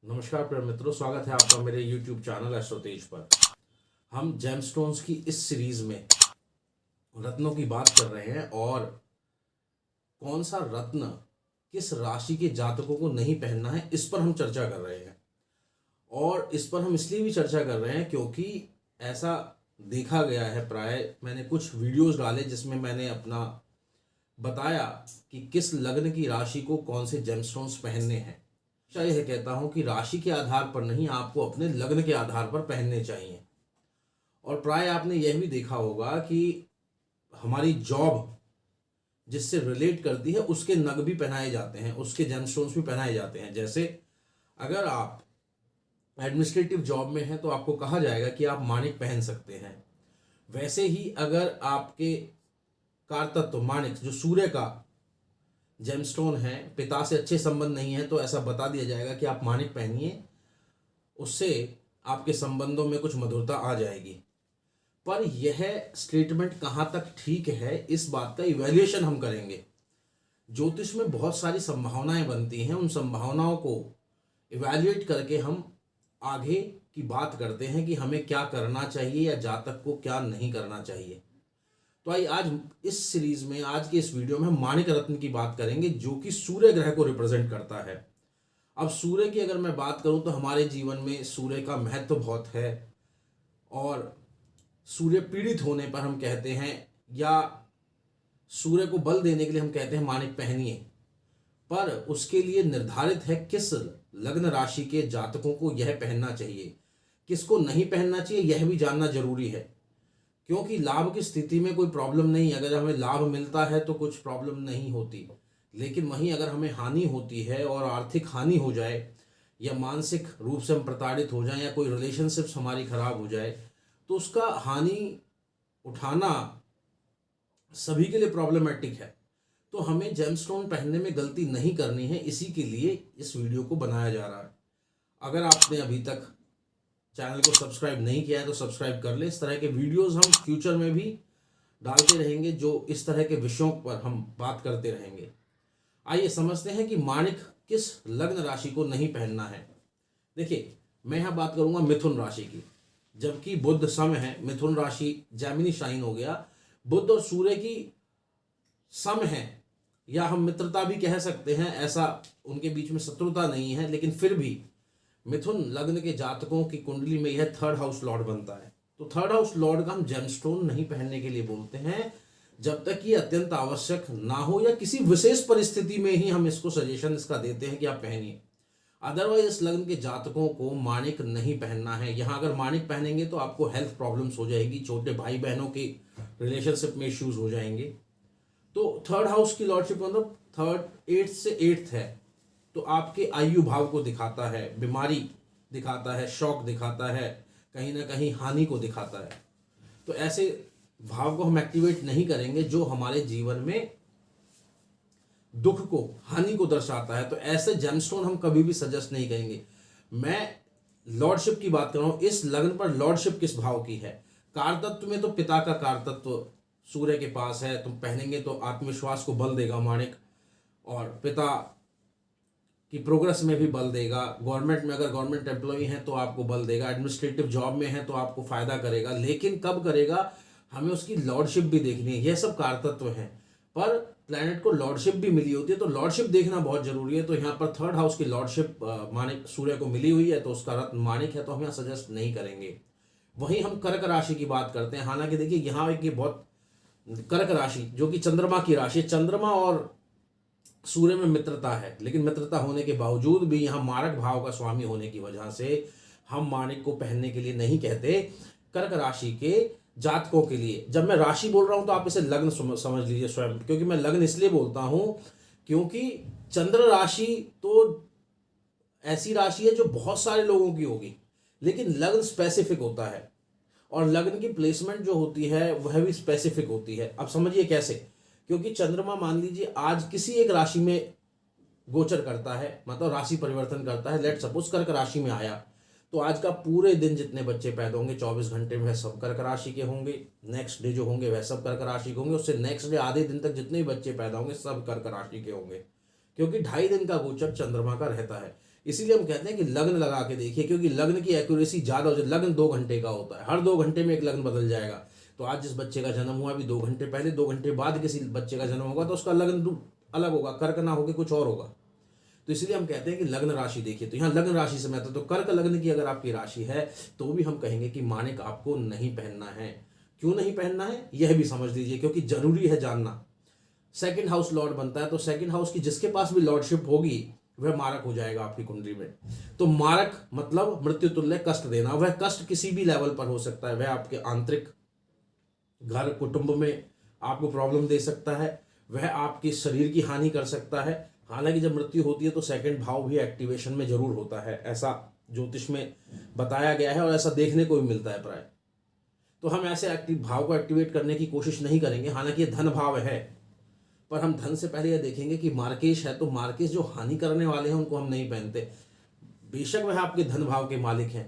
नमस्कार प्रिय मित्रों, स्वागत है आपका मेरे YouTube चैनल एस्ट्रो तेज पर। हम जेमस्टोन्स की इस सीरीज में रत्नों की बात कर रहे हैं और कौन सा रत्न किस राशि के जातकों को नहीं पहनना है इस पर हम चर्चा कर रहे हैं। और इस पर हम इसलिए भी चर्चा कर रहे हैं क्योंकि ऐसा देखा गया है, प्राय मैंने कुछ वीडियोस डाले जिसमें मैंने अपना बताया कि किस लग्न की राशि को कौन से जेमस्टोन्स पहनने हैं। यह कहता हूं कि राशि के आधार पर नहीं, आपको अपने लग्न के आधार पर पहनने चाहिए। और प्राय आपने यह भी देखा होगा कि हमारी जॉब जिससे रिलेट करती है उसके नग भी पहनाए जाते हैं, उसके जेमस्टोन्स भी पहनाए जाते हैं। जैसे अगर आप एडमिनिस्ट्रेटिव जॉब में हैं तो आपको कहा जाएगा कि आप माणिक पहन सकते हैं। वैसे ही अगर आपके कारतत्व माणिक जो सूर्य का जेमस्टोन है, पिता से अच्छे संबंध नहीं है तो ऐसा बता दिया जाएगा कि आप माणिक पहनिए, उससे आपके संबंधों में कुछ मधुरता आ जाएगी। पर यह स्टेटमेंट कहाँ तक ठीक है, इस बात का इवैल्यूएशन हम करेंगे। ज्योतिष में बहुत सारी संभावनाएं बनती हैं, उन संभावनाओं को इवैल्यूएट करके हम आगे की बात करते हैं कि हमें क्या करना चाहिए या जातक को क्या नहीं करना चाहिए। तो आइए आज इस सीरीज में, आज के इस वीडियो में हम माणिक रत्न की बात करेंगे जो कि सूर्य ग्रह को रिप्रेजेंट करता है। अब सूर्य की अगर मैं बात करूं तो हमारे जीवन में सूर्य का महत्व बहुत है और सूर्य पीड़ित होने पर हम कहते हैं या सूर्य को बल देने के लिए हम कहते हैं माणिक पहनिए। पर उसके लिए निर्धारित है किस लग्न राशि के जातकों को यह पहनना चाहिए, किसको नहीं पहनना चाहिए यह भी जानना जरूरी है। क्योंकि लाभ की स्थिति में कोई प्रॉब्लम नहीं, अगर हमें लाभ मिलता है तो कुछ प्रॉब्लम नहीं होती, लेकिन वहीं अगर हमें हानि होती है और आर्थिक हानि हो जाए या मानसिक रूप से हम प्रताड़ित हो जाएं या कोई रिलेशनशिप्स हमारी खराब हो जाए तो उसका हानि उठाना सभी के लिए प्रॉब्लमेटिक है। तो हमें जेमस्टोन पहनने में गलती नहीं करनी है, इसी के लिए इस वीडियो को बनाया जा रहा है। अगर आपने अभी तक चैनल को सब्सक्राइब नहीं किया है तो सब्सक्राइब कर ले। इस तरह के वीडियोस हम फ्यूचर में भी डालते रहेंगे जो इस तरह के विषयों पर हम बात करते रहेंगे। आइए समझते हैं कि माणिक किस लग्न राशि को नहीं पहनना है। देखिए, मैं यहाँ बात करूंगा मिथुन राशि की, जबकि बुध सम है। मिथुन राशि जैमिनी साइन हो गया, बुध और सूर्य की सम है, या हम मित्रता भी कह सकते हैं। ऐसा उनके बीच में शत्रुता नहीं है, लेकिन फिर भी मिथुन लग्न के जातकों की कुंडली में यह थर्ड हाउस लॉर्ड बनता है। तो थर्ड हाउस लॉर्ड का हम जेमस्टोन नहीं पहनने के लिए बोलते हैं जब तक ये अत्यंत आवश्यक ना हो या किसी विशेष परिस्थिति में ही हम इसको सजेशन इसका देते हैं कि आप पहनिए। अदरवाइज इस लग्न के जातकों को माणिक नहीं पहनना है। यहाँ अगर माणिक पहनेंगे तो आपको हेल्थ प्रॉब्लम्स हो जाएगी, छोटे भाई बहनों के रिलेशनशिप में इश्यूज हो जाएंगे। तो थर्ड हाउस की लॉर्डशिप मतलब थर्ड, एट्थ से एट्थ है, तो आपके आयु भाव को दिखाता है, बीमारी दिखाता है, शौक दिखाता है, कहीं ना कहीं हानि को दिखाता है। तो ऐसे भाव को हम एक्टिवेट नहीं करेंगे जो हमारे जीवन में दुख को, हानि को दर्शाता है। तो ऐसे जेमस्टोन हम कभी भी सजेस्ट नहीं करेंगे। मैं लॉर्डशिप की बात कर रहा हूं, इस लग्न पर लॉर्डशिप किस भाव की है। कारतत्व में तो पिता का कारतत्व सूर्य के पास है, तुम पहनेंगे तो आत्मविश्वास को बल देगा माणिक, और पिता की प्रोग्रेस में भी बल देगा। गवर्नमेंट में अगर गवर्नमेंट एम्प्लॉई हैं तो आपको बल देगा, एडमिनिस्ट्रेटिव जॉब में है तो आपको फायदा करेगा। लेकिन कब करेगा, हमें उसकी लॉर्डशिप भी देखनी है। यह सब कारतत्व हैं, पर प्लैनेट को लॉर्डशिप भी मिली होती है, तो लॉर्डशिप देखना बहुत जरूरी है। तो यहाँ पर थर्ड हाउस की लॉर्डशिप माणिक सूर्य को मिली हुई है, तो उसका रत्न माणिक है, तो हम यहाँ सजेस्ट नहीं करेंगे। वहीं हम कर्क राशि की बात करते हैं। हालांकि देखिए यहाँ एक बहुत, कर्क राशि जो कि चंद्रमा की राशि, चंद्रमा और सूर्य में मित्रता है, लेकिन मित्रता होने के बावजूद भी यहाँ मारक भाव का स्वामी होने की वजह से हम माणिक को पहनने के लिए नहीं कहते। कर्क राशि के जातकों के लिए, जब मैं राशि बोल रहा हूं तो आप इसे लग्न समझ लीजिए स्वयं, क्योंकि मैं लग्न इसलिए बोलता हूं क्योंकि चंद्र राशि तो ऐसी राशि है जो बहुत सारे लोगों की होगी, लेकिन लग्न स्पेसिफिक होता है और लग्न की प्लेसमेंट जो होती है वह भी स्पेसिफिक होती है। अब समझिए कैसे, क्योंकि चंद्रमा मान लीजिए आज किसी एक राशि में गोचर करता है, मतलब राशि परिवर्तन करता है। लेट सपोज कर्क राशि में आया तो आज का पूरे दिन जितने बच्चे पैदा होंगे 24 घंटे में वह सब कर्क राशि के होंगे। नेक्स्ट डे जो होंगे वह सब कर्क राशि के होंगे। उससे नेक्स्ट डे आधे दिन तक जितने भी बच्चे पैदा होंगे सब कर्क राशि के होंगे, क्योंकि 2.5 दिन का गोचर चंद्रमा का रहता है। इसीलिए हम कहते हैं कि लग्न लगा के देखिए, क्योंकि लग्न की एक्यूरेसी ज़्यादा हो जाए। लग्न 2 घंटे का होता है, हर 2 घंटे में एक लग्न बदल जाएगा। तो आज जिस बच्चे का जन्म हुआ अभी 2 घंटे पहले, 2 घंटे बाद किसी बच्चे का जन्म होगा तो उसका लग्न अलग होगा, कर्क ना होकर कुछ और होगा। तो इसलिए हम कहते हैं कि लग्न राशि देखिए। तो यहाँ लग्न राशि से मैं तो कर्क लग्न की अगर आपकी राशि है तो भी हम कहेंगे कि माणिक आपको नहीं पहनना है। क्यों नहीं पहनना है यह भी समझ लीजिए, क्योंकि जरूरी है जानना। सेकंड हाउस लॉर्ड बनता है, तो सेकंड हाउस की जिसके पास भी लॉर्डशिप होगी वह मारक हो जाएगा आपकी कुंडली में। तो मारक मतलब मृत्यु तुल्य कष्ट देना। वह कष्ट किसी भी लेवल पर हो सकता है। वह आपके आंतरिक घर कुटुंब में आपको प्रॉब्लम दे सकता है, वह आपके शरीर की हानि कर सकता है। हालांकि जब मृत्यु होती है तो सेकंड भाव भी एक्टिवेशन में जरूर होता है, ऐसा ज्योतिष में बताया गया है और ऐसा देखने को भी मिलता है प्राय। तो हम ऐसे एक्टिव भाव को एक्टिवेट करने की कोशिश नहीं करेंगे। हालांकि ये धन भाव है, पर हम धन से पहले यह देखेंगे कि मार्केश है, तो मार्केश जो हानि करने वाले हैं उनको हम नहीं पहनते। बेशक वह आपके धन भाव के मालिक हैं,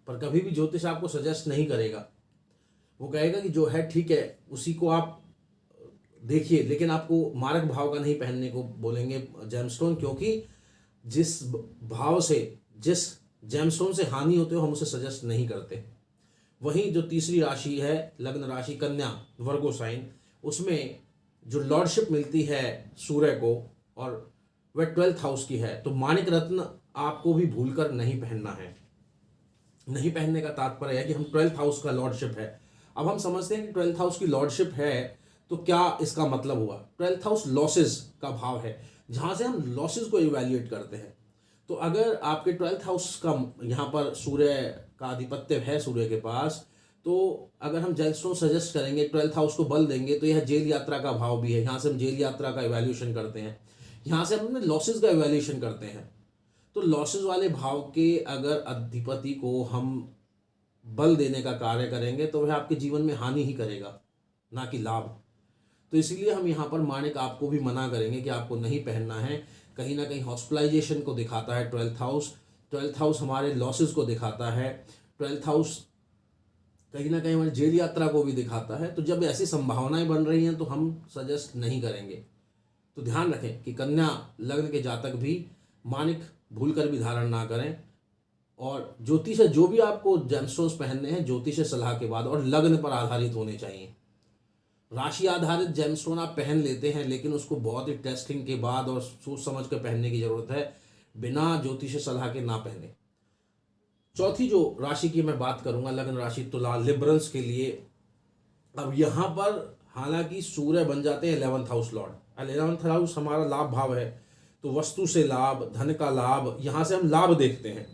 पर कभी भी ज्योतिष आपको सजेस्ट नहीं करेगा। वो कहेगा कि जो है ठीक है उसी को आप देखिए, लेकिन आपको मारक भाव का नहीं पहनने को बोलेंगे जेमस्टोन, क्योंकि जिस भाव से, जिस जेमस्टोन से हानि होती है हम उसे सजेस्ट नहीं करते। वहीं जो तीसरी राशि है लग्न राशि कन्या वर्गो साइन, उसमें जो लॉर्डशिप मिलती है सूर्य को और वह 12th हाउस की है, तो माणिक रत्न आपको भी भूलकर नहीं पहनना है। नहीं पहनने का तात्पर्य है कि हम 12th हाउस का लॉर्डशिप है। अब हम समझते हैं कि 12th हाउस की लॉर्डशिप है तो क्या इसका मतलब हुआ। 12th हाउस लॉसेस का भाव है, जहां से हम लॉसेस को इवैल्यूएट करते हैं। तो अगर आपके 12th हाउस का यहाँ पर सूर्य का आधिपत्य है सूर्य के पास, तो अगर हम जेमस्टोन सजेस्ट करेंगे 12th हाउस को बल देंगे तो यह जेल यात्रा का भाव भी है। यहाँ से हम जेल यात्रा का इवैल्यूएशन करते हैं, यहाँ से हम अपने लॉसेस का इवैल्यूएशन करते हैं। तो लॉसेस वाले भाव के अगर अधिपति को हम बल देने का कार्य करेंगे तो वह आपके जीवन में हानि ही करेगा, ना कि लाभ। तो इसीलिए हम यहाँ पर माणिक आपको भी मना करेंगे कि आपको नहीं पहनना है। कहीं ना कहीं हॉस्पिटलाइजेशन को दिखाता है 12th हाउस। 12th हाउस हमारे लॉसेस को दिखाता है। 12th हाउस कहीं ना कहीं हमारी जेल यात्रा को भी दिखाता है। तो जब ऐसी संभावनाएं बन रही हैं तो हम सजेस्ट नहीं करेंगे। तो ध्यान रखें कि कन्या लग्न के जातक भी माणिक भूलकर भी धारण ना करें। और ज्योतिष जो भी आपको जेमस्टोन्स पहनने हैं ज्योतिष सलाह के बाद और लग्न पर आधारित होने चाहिए। राशि आधारित जेमस्टोन आप पहन लेते हैं, लेकिन उसको बहुत ही टेस्टिंग के बाद और सोच समझ कर पहनने की जरूरत है, बिना ज्योतिष सलाह के ना पहने। चौथी जो राशि की मैं बात करूंगा लग्न राशि तुला लिबरल्स के लिए। अब यहाँ पर हालांकि सूर्य बन जाते हैं 11th house Lord. 11th house हमारा लाभ भाव है, तो वस्तु से लाभ, धन का लाभ, यहाँ से हम लाभ देखते हैं।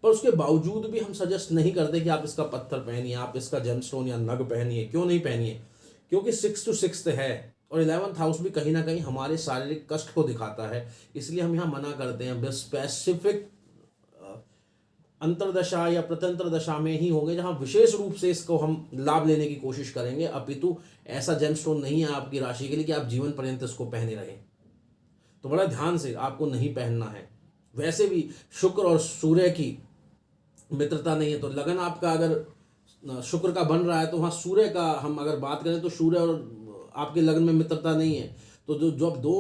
पर उसके बावजूद भी हम सजेस्ट नहीं करते कि आप इसका पत्थर पहनिए, आप इसका जेमस्टोन या नग पहनिए। क्यों नहीं पहनिए? क्योंकि 6 to 6 है और 11th हाउस भी कहीं ना कहीं हमारे शारीरिक कष्ट को दिखाता है। इसलिए हम यहाँ मना करते हैं। स्पेसिफिक अंतरदशा या प्रत्यंतर दशा में ही होंगे जहां विशेष रूप से इसको हम लाभ लेने की कोशिश करेंगे, अपितु ऐसा जेमस्टोन नहीं है आपकी राशि के लिए कि आप जीवन पर्यंत इसको पहने रहें। तो बड़ा ध्यान से आपको नहीं पहनना है। वैसे भी शुक्र और सूर्य की मित्रता नहीं है, तो लगन आपका अगर शुक्र का बन रहा है तो वहाँ सूर्य का हम अगर बात करें तो सूर्य और आपके लगन में मित्रता नहीं है। तो जो अब दो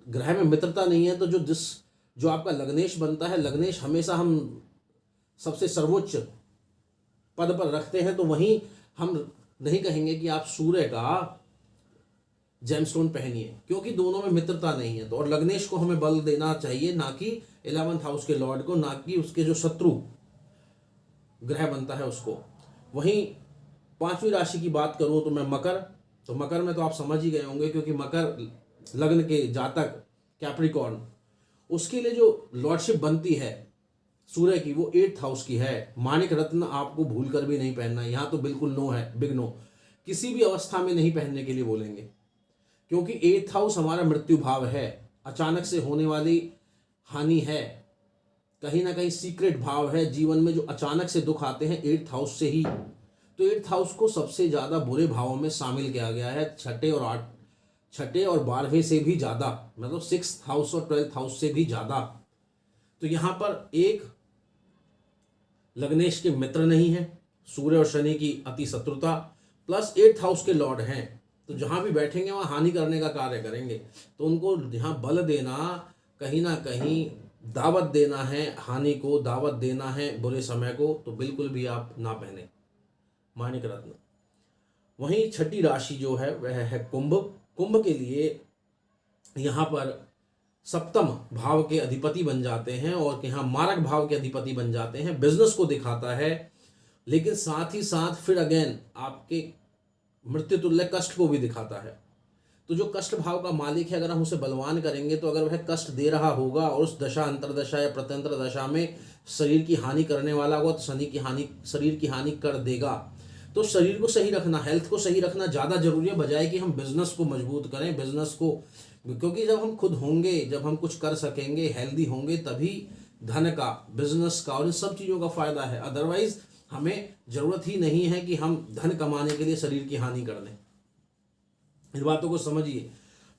ग्रह में मित्रता नहीं है, तो जो आपका लग्नेश बनता है, लग्नेश हमेशा हम सबसे सर्वोच्च पद पर रखते हैं, तो वहीं हम नहीं कहेंगे कि आप सूर्य का जेमस्टोन पहनिए, क्योंकि दोनों में मित्रता नहीं है। तो और लग्नेश को हमें बल देना चाहिए, ना कि 11th हाउस के लॉर्ड को, ना कि उसके जो शत्रु ग्रह बनता है उसको। वहीं 5वीं राशि की बात करूं तो मैं मकर। तो मकर में तो आप समझ ही गए होंगे, क्योंकि मकर लग्न के जातक कैप्रिकॉर्न, उसके लिए जो लॉर्डशिप बनती है सूर्य की, वो 8th हाउस की है। माणिक रत्न आपको भूल कर भी नहीं पहनना है। यहाँ तो बिल्कुल नो है, बिग नो। किसी भी अवस्था में नहीं पहनने के लिए बोलेंगे, क्योंकि 8th हाउस हमारा मृत्यु भाव है। अचानक से होने वाली हानि है, कहीं ना कहीं सीक्रेट भाव है। जीवन में जो अचानक से दुख आते हैं 8th हाउस से ही। तो 8th हाउस को सबसे ज़्यादा बुरे भावों में शामिल किया गया है, छठे और 12वें से भी ज़्यादा, मतलब 6th हाउस और 12th हाउस से भी ज़्यादा। तो यहाँ पर एक लग्नेश के मित्र नहीं है, सूर्य और शनि की अति शत्रुता, प्लस 8th हाउस के लॉर्ड हैं। तो जहाँ भी बैठेंगे वहाँ हानि करने का कार्य करेंगे। तो उनको यहाँ बल देना कहीं ना कहीं दावत देना है हानि को, दावत देना है बुरे समय को, तो बिल्कुल भी आप ना पहने माणिक रत्न। वहीं छठी राशि जो है वह है कुंभ। कुंभ के लिए यहाँ पर सप्तम भाव के अधिपति बन जाते हैं और यहाँ मारक भाव के अधिपति बन जाते हैं। बिजनेस को दिखाता है, लेकिन साथ ही साथ फिर अगेन आपके मृत्यु तुल्य कष्ट को भी दिखाता है। तो जो कष्ट भाव का मालिक है, अगर हम उसे बलवान करेंगे तो अगर वह कष्ट दे रहा होगा और उस दशा अंतरदशा या प्रत्यंतर दशा में शरीर की हानि करने वाला होगा तो शरीर की हानि कर देगा। तो शरीर को सही रखना, हेल्थ को सही रखना ज़्यादा जरूरी है, बजाय कि हम बिजनेस को मजबूत करें, बिजनेस को, क्योंकि जब हम खुद होंगे, जब हम कुछ कर सकेंगे, हेल्दी होंगे, तभी धन का, बिजनेस का और इन सब चीज़ों का फायदा है। अदरवाइज हमें जरूरत ही नहीं है कि हम धन कमाने के लिए शरीर की हानि कर दें। इन बातों को समझिए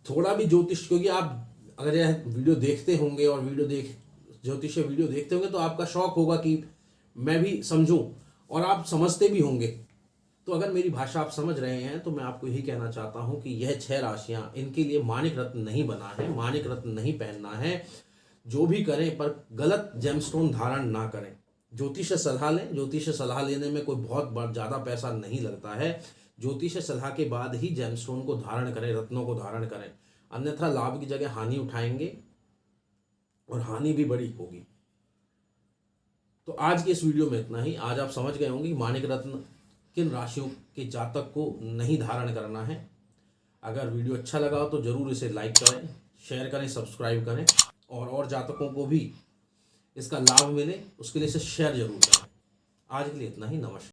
थोड़ा भी। ज्योतिष, क्योंकि आप अगर यह वीडियो देखते होंगे और ज्योतिष वीडियो देखते होंगे तो आपका शौक होगा कि मैं भी समझूं, और आप समझते भी होंगे। तो अगर मेरी भाषा आप समझ रहे हैं तो मैं आपको यही कहना चाहता हूं कि यह 6 राशियां, इनके लिए माणिक रत्न नहीं बना है, माणिक रत्न नहीं पहनना है। जो भी करें पर गलत जेमस्टोन धारण ना करें। ज्योतिष सलाह लें, ज्योतिष सलाह लेने में कोई बहुत ज़्यादा पैसा नहीं लगता है। ज्योतिष सलाह के बाद ही जेमस्टोन को धारण करें, रत्नों को धारण करें, अन्यथा लाभ की जगह हानि उठाएंगे और हानि भी बड़ी होगी। तो आज के इस वीडियो में इतना ही। आज आप समझ गए होंगे कि माणिक रत्न किन राशियों के जातक को नहीं धारण करना है। अगर वीडियो अच्छा लगा हो तो ज़रूर इसे लाइक करें, शेयर करें, सब्सक्राइब करें, और जातकों को भी इसका लाभ मिले उसके लिए इसे शेयर जरूर करें। आज के लिए इतना ही। नमस्कार।